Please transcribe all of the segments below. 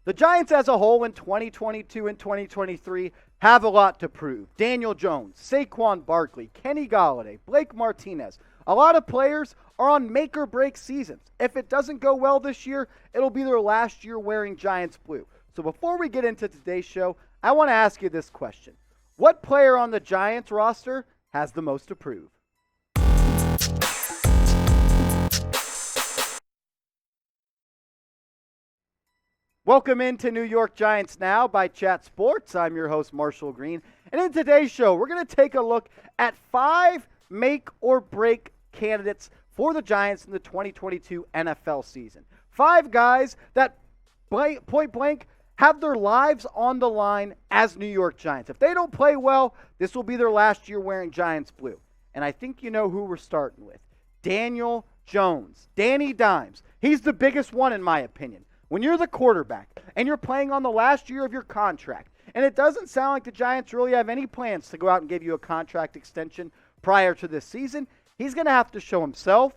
The Giants as a whole in 2022 and 2023 have a lot to prove. Daniel Jones, Saquon Barkley, Kenny Golladay, Blake Martinez. A lot of players are on make-or-break seasons. If it doesn't go well this year, it'll be their last year wearing Giants blue. So before we get into today's show, I want to ask you this question. What player on the Giants roster has the most to prove? Welcome into New York Giants Now by Chat Sports. I'm your host, Marshall Green. And in today's show, we're going to take a look at 5 make-or-break candidates for the Giants in the 2022 NFL season. 5 guys that point blank have their lives on the line as New York Giants. If they don't play well, this will be their last year wearing Giants blue. And I think you know who we're starting with. Daniel Jones. Danny Dimes. He's the biggest one in my opinion. When you're the quarterback and you're playing on the last year of your contract, and it doesn't sound like the Giants really have any plans to go out and give you a contract extension prior to this season, he's going to have to show himself,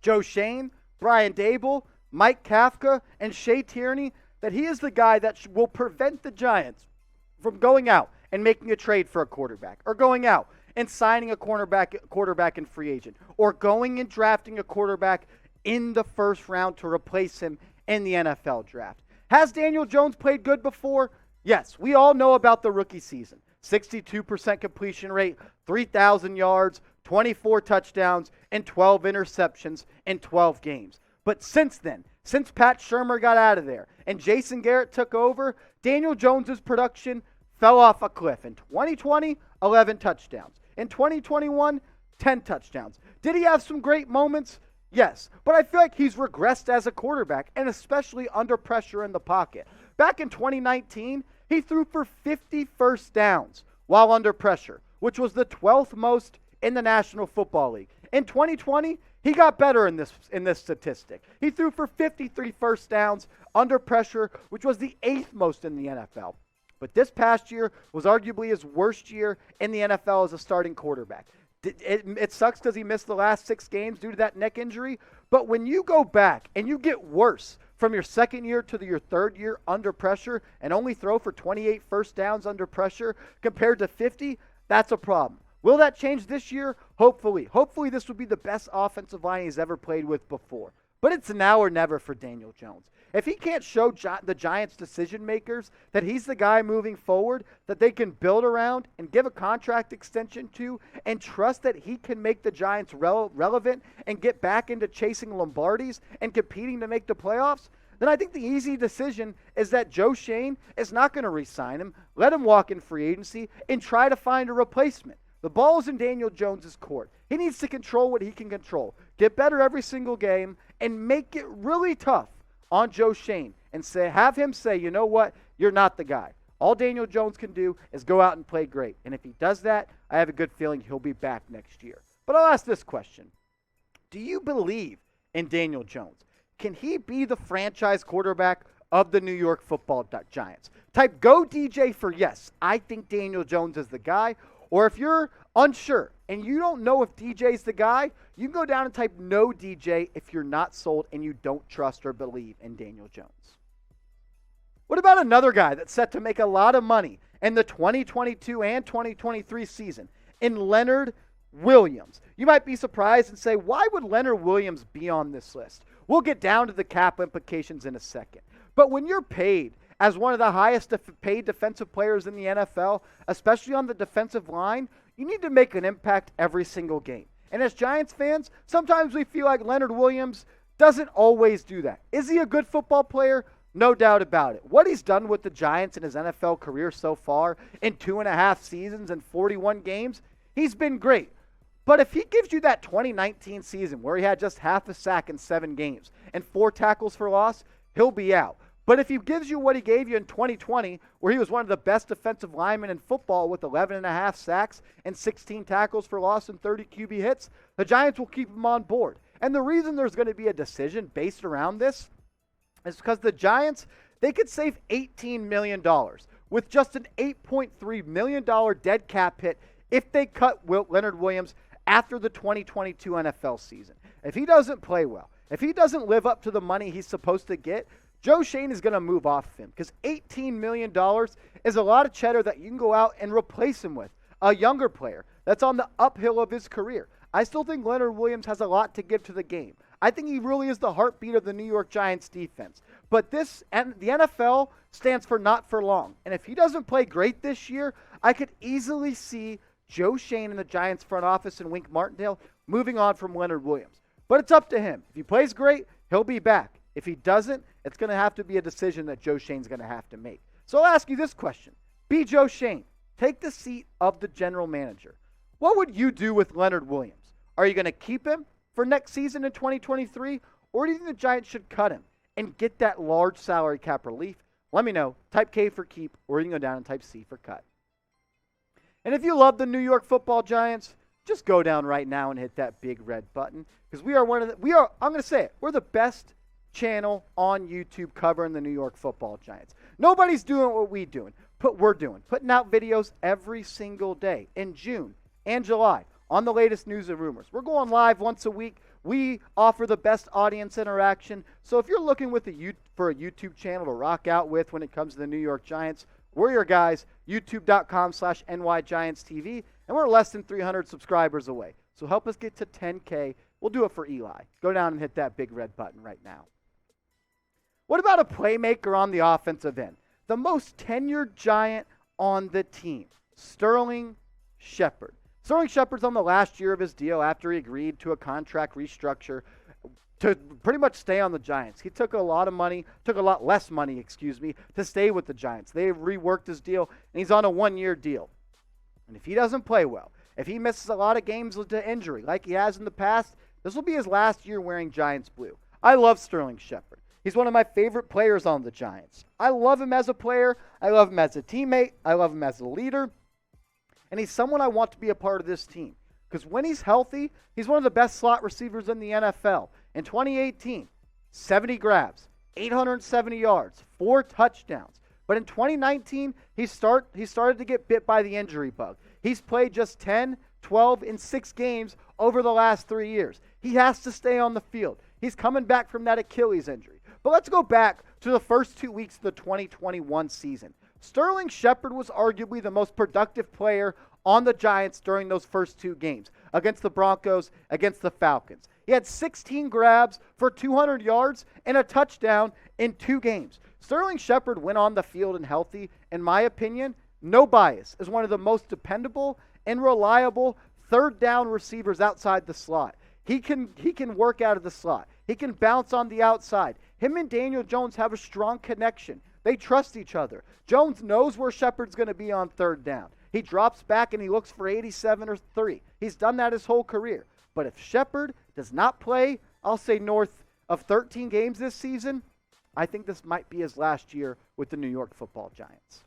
Joe Schoen, Brian Dable, Mike Kafka, and Shea Tierney that he is the guy that will prevent the Giants from going out and making a trade for a quarterback, or going out and signing a quarterback in free agent, or going and drafting a quarterback in the first round to replace him in the NFL draft. Has Daniel Jones played good before? Yes, we all know about the rookie season. 62% completion rate, 3,000 yards, 24 touchdowns, and 12 interceptions in 12 games. But since then, since Pat Shurmur got out of there and Jason Garrett took over, Daniel Jones' production fell off a cliff. In 2020, 11 touchdowns. In 2021, 10 touchdowns. Did he have some great moments? Yes, but I feel like he's regressed as a quarterback, and especially under pressure in the pocket. Back in 2019, he threw for 50 first downs while under pressure, which was the 12th most in the National Football League. In 2020, he got better in this statistic. He threw for 53 first downs under pressure, which was the 8th most in the NFL. But this past year was arguably his worst year in the NFL as a starting quarterback. It sucks because he missed the last 6 games due to that neck injury. But when you go back and you get worse from your second year to your third year under pressure and only throw for 28 first downs under pressure compared to 50, that's a problem. Will that change this year? Hopefully. Hopefully this will be the best offensive line he's ever played with before. But it's now or never for Daniel Jones. If he can't show the Giants decision makers that he's the guy moving forward, that they can build around and give a contract extension to, and trust that he can make the Giants relevant and get back into chasing Lombardis and competing to make the playoffs, then I think the easy decision is that Joe Schoen is not going to re-sign him, let him walk in free agency, and try to find a replacement. The ball's in Daniel Jones' court. He needs to control what he can control, get better every single game, and make it really tough on Joe Schoen and have him say, you know what, you're not the guy. All Daniel Jones can do is go out and play great. And if he does that, I have a good feeling he'll be back next year. But I'll ask this question. Do you believe in Daniel Jones? Can he be the franchise quarterback of the New York Football Giants? Type go DJ for yes. I think Daniel Jones is the guy. Or if you're unsure and you don't know if DJ's the guy, you can go down and type no DJ if you're not sold and you don't trust or believe in Daniel Jones. What about another guy that's set to make a lot of money in the 2022 and 2023 season, in Leonard Williams? You might be surprised and say, why would Leonard Williams be on this list? We'll get down to the cap implications in a second. But when you're paid as one of the highest paid defensive players in the NFL, especially on the defensive line, you need to make an impact every single game. And as Giants fans, sometimes we feel like Leonard Williams doesn't always do that. Is he a good football player? No doubt about it. What he's done with the Giants in his NFL career so far in 2.5 seasons and 41 games, he's been great. But if he gives you that 2019 season where he had just half a sack in 7 games and 4 tackles for loss, he'll be out. But if he gives you what he gave you in 2020, where he was one of the best defensive linemen in football with 11.5 sacks and 16 tackles for loss and 30 QB hits, the Giants will keep him on board. And the reason there's going to be a decision based around this is because the Giants, they could save $18 million with just an $8.3 million dead cap hit if they cut Leonard Williams after the 2022 NFL season. If he doesn't play well, if he doesn't live up to the money he's supposed to get, Joe Shane is going to move off of him because $18 million is a lot of cheddar that you can go out and replace him with. A younger player that's on the uphill of his career. I still think Leonard Williams has a lot to give to the game. I think he really is the heartbeat of the New York Giants defense. But the NFL stands for not for long. And if he doesn't play great this year, I could easily see Joe Shane in the Giants front office and Wink Martindale moving on from Leonard Williams. But it's up to him. If he plays great, he'll be back. If he doesn't, it's going to have to be a decision that Joe Shane's going to have to make. So I'll ask you this question. Be Joe Shane. Take the seat of the general manager. What would you do with Leonard Williams? Are you going to keep him for next season in 2023? Or do you think the Giants should cut him and get that large salary cap relief? Let me know. Type K for keep, or you can go down and type C for cut. And if you love the New York Football Giants, just go down right now and hit that big red button, because I'm going to say it, we're the best channel on YouTube covering the New York Football Giants. Nobody's doing what we're doing, putting out videos every single day in June and July on the latest news and rumors. We're going live once a week. We offer the best audience interaction. So if you're looking for a YouTube channel to rock out with when it comes to the New York Giants, we're your guys, youtube.com/NYGiantsTV, and we're less than 300 subscribers away. So help us get to 10K. We'll do it for Eli. Go down and hit that big red button right now. What about a playmaker on the offensive end? The most tenured Giant on the team, Sterling Shepard. Sterling Shepard's on the last year of his deal after he agreed to a contract restructure to pretty much stay on the Giants. He took a lot less money, to stay with the Giants. They reworked his deal, and he's on a one-year deal. And if he doesn't play well, if he misses a lot of games to injury like he has in the past, this will be his last year wearing Giants blue. I love Sterling Shepard. He's one of my favorite players on the Giants. I love him as a player. I love him as a teammate. I love him as a leader. And he's someone I want to be a part of this team. Because when he's healthy, he's one of the best slot receivers in the NFL. In 2018, 70 grabs, 870 yards, 4 touchdowns. But in 2019, he started to get bit by the injury bug. He's played just 10, 12, and 6 games over the last 3 years. He has to stay on the field. He's coming back from that Achilles injury. But let's go back to the first 2 weeks of the 2021 season. Sterling Shepard was arguably the most productive player on the Giants during those first 2 games against the Broncos, against the Falcons. He had 16 grabs for 200 yards and a touchdown in 2 games. Sterling Shepard went on the field and healthy. In my opinion, no bias, is one of the most dependable and reliable third down receivers outside the slot. He can work out of the slot. He can bounce on the outside. Him and Daniel Jones have a strong connection. They trust each other. Jones knows where Shepard's going to be on third down. He drops back and he looks for 87 or 3. He's done that his whole career. But if Shepard does not play, I'll say north of 13 games this season, I think this might be his last year with the New York Football Giants.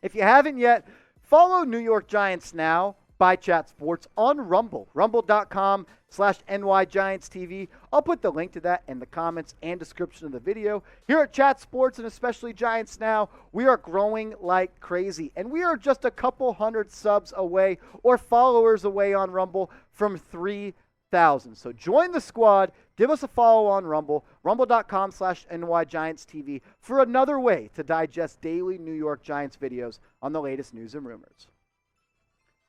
If you haven't yet, follow New York Giants Now by Chat Sports on Rumble, rumble.com/NYGiantsTV. I'll put the link to that in the comments and description of the video. Here at Chat Sports and especially Giants Now, we are growing like crazy. And we are just a couple hundred subs away or followers away on Rumble from 3,000. So join the squad. Give us a follow on Rumble, rumble.com/NYGiantsTV for another way to digest daily New York Giants videos on the latest news and rumors.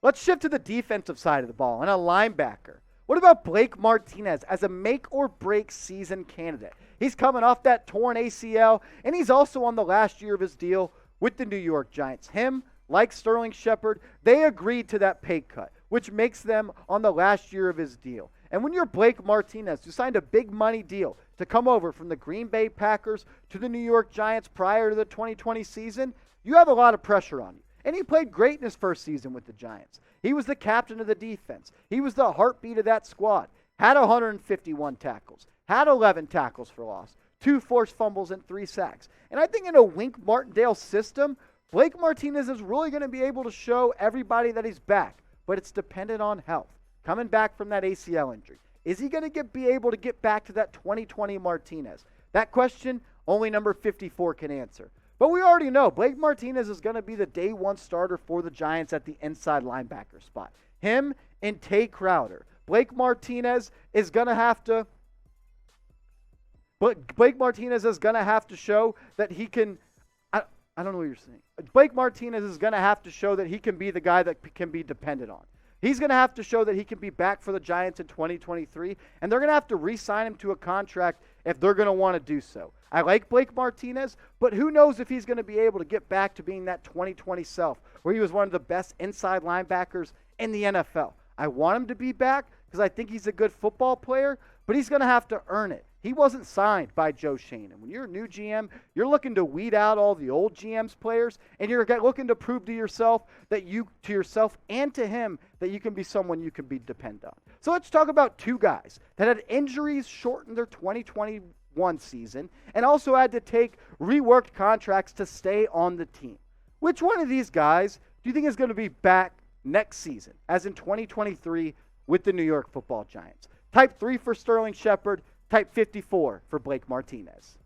Let's shift to the defensive side of the ball and a linebacker. What about Blake Martinez as a make-or-break season candidate? He's coming off that torn ACL, and he's also on the last year of his deal with the New York Giants. Him, like Sterling Shepard, they agreed to that pay cut, which makes them on the last year of his deal. And when you're Blake Martinez, who signed a big money deal to come over from the Green Bay Packers to the New York Giants prior to the 2020 season, you have a lot of pressure on you. And he played great in his first season with the Giants. He was the captain of the defense. He was the heartbeat of that squad. Had 151 tackles. Had 11 tackles for loss. 2 forced fumbles and 3 sacks. And I think in a Wink Martindale system, Blake Martinez is really going to be able to show everybody that he's back. But it's dependent on health. Coming back from that ACL injury. Is he going to be able to get back to that 2020 Martinez? That question only number 54 can answer. But we already know Blake Martinez is going to be the day 1 starter for the Giants at the inside linebacker spot. Him and Tay Crowder. Blake Martinez is going to have to But Blake Martinez is going to have to show that he can. I don't know what you're saying. Blake Martinez is going to have to show that he can be the guy that can be depended on. He's going to have to show that he can be back for the Giants in 2023, and they're going to have to re-sign him to a contract if they're going to want to do so. I like Blake Martinez, but who knows if he's going to be able to get back to being that 2020 self, where he was one of the best inside linebackers in the NFL. I want him to be back because I think he's a good football player, but he's going to have to earn it. He wasn't signed by Joe Schoen. And when you're a new GM, you're looking to weed out all the old GM's players, and you're looking to prove to yourself and to him that you can be someone you can be depend on. So let's talk about two guys that had injuries shorten their 2021 season and also had to take reworked contracts to stay on the team. Which one of these guys do you think is going to be back next season, as in 2023, with the New York Football Giants? Type 3 for Sterling Shepard. Type 54 for Blake Martinez.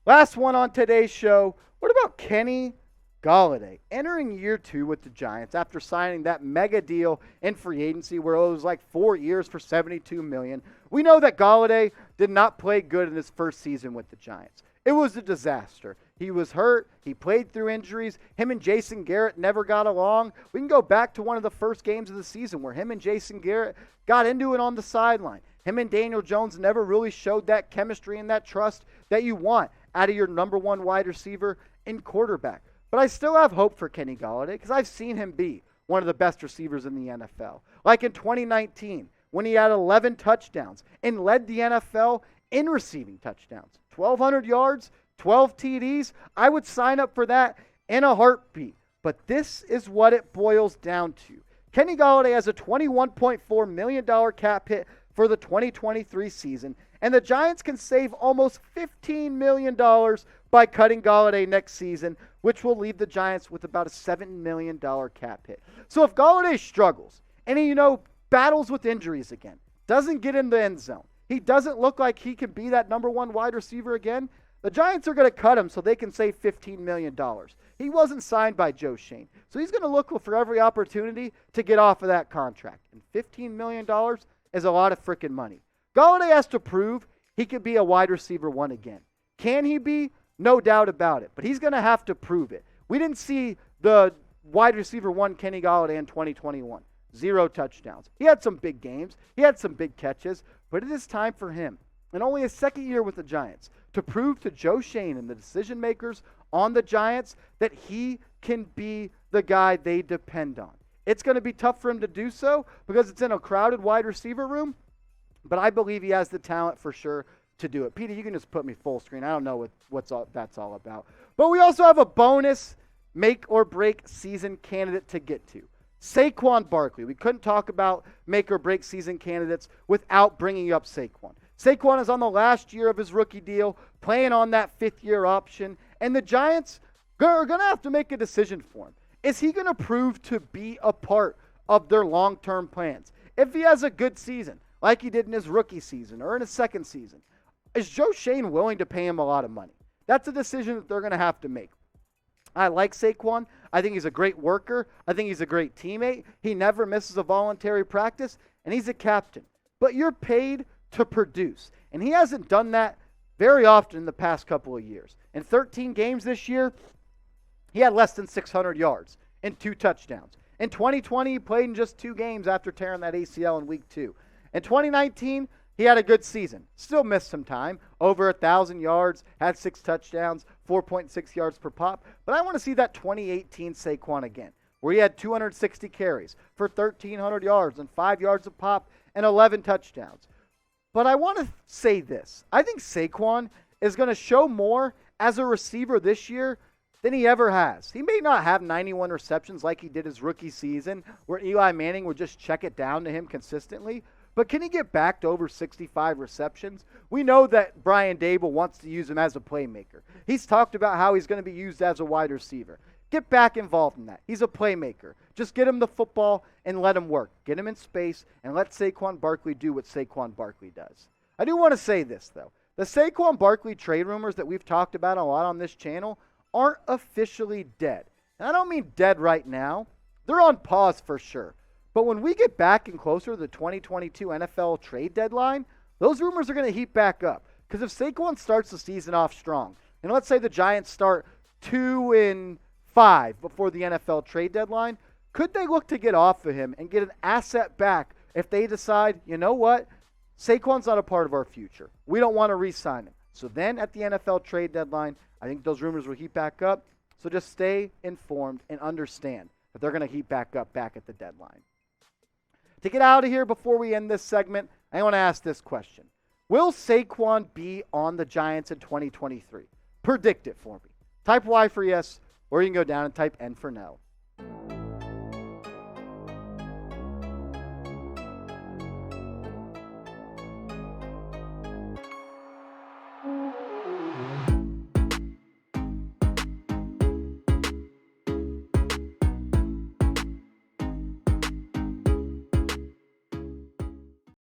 Last one on today's show. What about Kenny Golladay entering year 2 with the Giants after signing that mega deal in free agency where it was like 4 years for $72 million? We know that Golladay did not play good in his first season with the Giants. It was a disaster. He was hurt. He played through injuries. Him and Jason Garrett never got along. We can go back to one of the first games of the season where him and Jason Garrett got into it on the sideline. Him and Daniel Jones never really showed that chemistry and that trust that you want out of your number one wide receiver and quarterback. But I still have hope for Kenny Golladay because I've seen him be one of the best receivers in the NFL. Like in 2019, when he had 11 touchdowns and led the NFL in receiving touchdowns. 1,200 yards, 12 TDs. I would sign up for that in a heartbeat. But this is what it boils down to. Kenny Golladay has a $21.4 million cap hit for the 2023 season, and the Giants can save almost $15 million by cutting Golladay next season, which will leave the Giants with about a $7 million cap hit. So if Golladay struggles and he, battles with injuries again, doesn't get in the end zone, he doesn't look like he can be that number one wide receiver again, the Giants are going to cut him so they can save $15 million. He wasn't signed by Joe Schoen, so he's going to look for every opportunity to get off of that contract. And $15 million is a lot of freaking money. Golladay has to prove he could be a wide receiver one again. Can he be? No doubt about it. But he's going to have to prove it. We didn't see the wide receiver one Kenny Golladay in 2021. 0 touchdowns. He had some big games. He had some big catches. But it is time for him, in only his second year with the Giants, to prove to Joe Schoen and the decision makers on the Giants that he can be the guy they depend on. It's going to be tough for him to do so because it's in a crowded wide receiver room, but I believe he has the talent for sure to do it. Peter, you can just put me full screen. I don't know what that's all about. But we also have a bonus make or break season candidate to get to. Saquon Barkley. We couldn't talk about make or break season candidates without bringing up Saquon. Saquon is on the last year of his rookie deal, playing on that 5th-year option, and the Giants are going to have to make a decision for him. Is he going to prove to be a part of their long-term plans? If he has a good season, like he did in his rookie season or in his second season, is Joe Schoen willing to pay him a lot of money? That's a decision that they're going to have to make. I like Saquon. I think he's a great worker. I think he's a great teammate. He never misses a voluntary practice, and he's a captain. But you're paid to produce, and he hasn't done that very often in the past couple of years. In 13 games this year, he had less than 600 yards and 2 touchdowns. In 2020, he played in just 2 games after tearing that ACL in week 2. In 2019, he had a good season. Still missed some time. Over 1,000 yards, had 6 touchdowns, 4.6 yards per pop. But I want to see that 2018 Saquon again, where he had 260 carries for 1,300 yards and 5 yards a pop and 11 touchdowns. But I want to say this. I think Saquon is going to show more as a receiver this year than he ever has. He may not have 91 receptions like he did his rookie season, where Eli Manning would just check it down to him consistently. But can he get back to over 65 receptions? We know that Brian Dable wants to use him as a playmaker. He's talked about how he's going to be used as a wide receiver. Get back involved in that. He's a playmaker. Just get him the football and let him work. Get him in space and let Saquon Barkley do what Saquon Barkley does. I do want to say this, though. The Saquon Barkley trade rumors that we've talked about a lot on this channel aren't officially dead. And I don't mean dead right now. They're on pause for sure. But when we get back and closer to the 2022 NFL trade deadline, those rumors are going to heat back up Because if Saquon starts the season off strong, and let's say the Giants start 2-5 before the NFL trade deadline, could they look to get off of him and get an asset back if they decide, you know what, Saquon's not a part of our future. We don't want to re-sign him. So then at the NFL trade deadline, I think those rumors will heat back up. So just stay informed and understand that they're going to heat back up back at the deadline. To get out of here before we end this segment, I want to ask this question. Will Saquon be on the Giants in 2023? Predict it for me. Type Y for yes, or you can go down and type N for no.